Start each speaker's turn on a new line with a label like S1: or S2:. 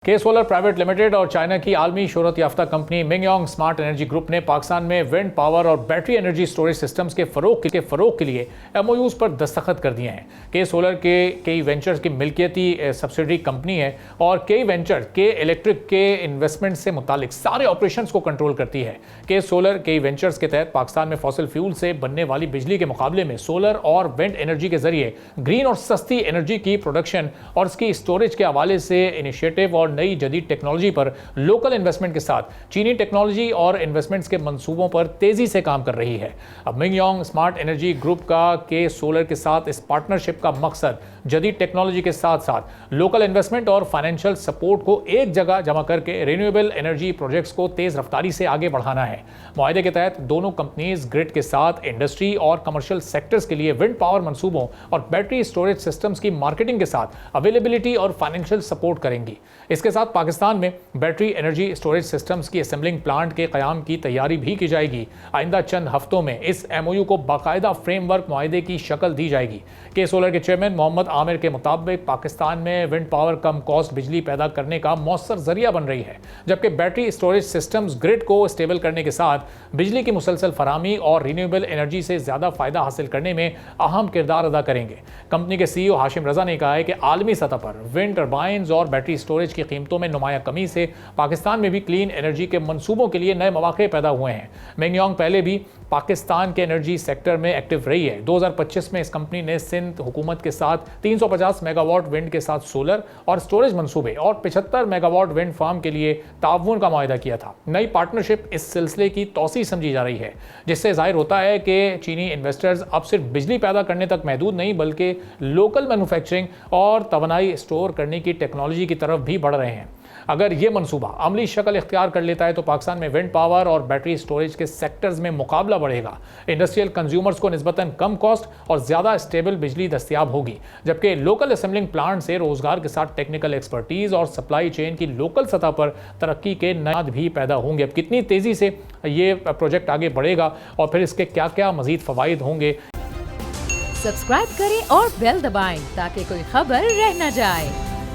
S1: के solar private limited और China की आलमी शोहरत याफ्ता कंपनी मिंगयोंग स्मार्ट एनर्जी ग्रुप ने पाकिस्तान में विंड पावर और बैटरी एनर्जी स्टोरेज सिस्टम्स के फरोग के लिए एमओयूज पर दस्तखत कर दिए हैं। के सोलर के कई वेंचर्स की मिल्कियती सब्सिडरी कंपनी है और कई वेंचर के इलेक्ट्रिक के इन्वेस्टमेंट से मुतालिक सारे ऑपरेशंस को कंट्रोल करती है। के सोलर कई वेंचर्स के तहत पाकिस्तान में फॉसिल फ्यूल से बनने वाली बिजली के मुकाबले में सोलर और विंड एनर्जी के जरिए ग्रीन और सस्ती एनर्जी की प्रोडक्शन और इसकी स्टोरेज के हवाले से इनिशिएटिव और नई जदीद टेक्नोलॉजी पर लोकल इन्वेस्टमेंट के साथ चीनी टेक्नोलॉजी और इन्वेस्टमेंट्स के मंसूबों पर तेजी से काम कर रही है। अब मिंगयोंग स्मार्ट एनर्जी ग्रुप का के सोलर के साथ इस पार्टनरशिप का मकसद जदीद टेक्नोलॉजी के साथ साथ लोकल इन्वेस्टमेंट और फाइनेंशियल सपोर्ट को एक जगह जमा करके रिन्यूएबल एनर्जी प्रोजेक्ट्स को तेज रफ्तारी से आगे बढ़ाना है। मुआहदे के तहत दोनों कंपनीज ग्रिड के साथ इंडस्ट्री और कमर्शियल सेक्टर्स के लिए विंड पावर मंसूबों और बैटरी स्टोरेज सिस्टम्स की मार्केटिंग के साथ अवेलेबिलिटी और फाइनेंशियल सपोर्ट करेंगी। इसके साथ पाकिस्तान में बैटरी एनर्जी स्टोरेज सिस्टम्स की असेंबलिंग प्लांट के क़याम की तैयारी भी की जाएगी। आइंदा चंद हफ्तों में इस एमओयू को बाकायदा फ्रेमवर्क मुआहदे की शक्ल दी जाएगी। के सोलर के चेयरमैन मोहम्मद आमिर के मुताबिक पाकिस्तान में विंड पावर कम कॉस्ट बिजली पैदा करने का मौसर जरिया बन रही है, जबकि बैटरी स्टोरेज सिस्टम्स ग्रिड को स्टेबल करने के साथ बिजली की मुसलसल फराहमी और रिन्यूएबल एनर्जी से ज्यादा फायदा हासिल करने में अहम किरदार अदा करेंगे। कंपनी के सीईओ हाशिम रजा ने कहा है कि आलमी सतह पर विंड टर्बाइंस और बैटरी स्टोरेज की कीमतों में नुमाया कमी से पाकिस्तान में भी क्लीन एनर्जी के मंसूबों के लिए नए मौके पैदा हुए हैं। मिंगयोंग पहले भी पाकिस्तान के एनर्जी सेक्टर में एक्टिव रही है। 2025 में इस कंपनी ने सिंध हुकूमत के साथ 350 मेगावाट विंड के साथ सोलर और स्टोरेज मंसूबे और 75 मेगावाट विंड फार्म के लिए ताउन का मुआहदा किया था। नई पार्टनरशिप इस सिलसिले की तौसीह समझी जा रही है, जिससे जाहिर होता है कि चीनी इन्वेस्टर्स अब सिर्फ बिजली पैदा करने तक महदूद नहीं बल्कि लोकल मैन्युफैक्चरिंग और तवानाई स्टोर करने की टेक्नोलॉजी की तरफ भी बढ़ रहे हैं। अगर ये मंसूबा अमली शक्ल इख्तियार कर लेता है तो पाकिस्तान में विंड पावर और बैटरी स्टोरेज के सेक्टर्स में मुकाबला बढ़ेगा। इंडस्ट्रियल कंज्यूमर्स को निस्बतन कम कॉस्ट और ज़्यादा स्टेबल बिजली दस्तियाब होगी, जबकि लोकल असेंबलिंग प्लांट से रोजगार के साथ टेक्निकल एक्सपर्टीज और सप्लाई चेन की लोकल सतह पर तरक्की के नया भी पैदा होंगे। अब कितनी तेज़ी से ये प्रोजेक्ट आगे बढ़ेगा और फिर इसके क्या क्या मजीद फ़वाइद होंगे।
S2: सब्सक्राइब करें और बेल दबाएं ताकि कोई खबर रह न जाए।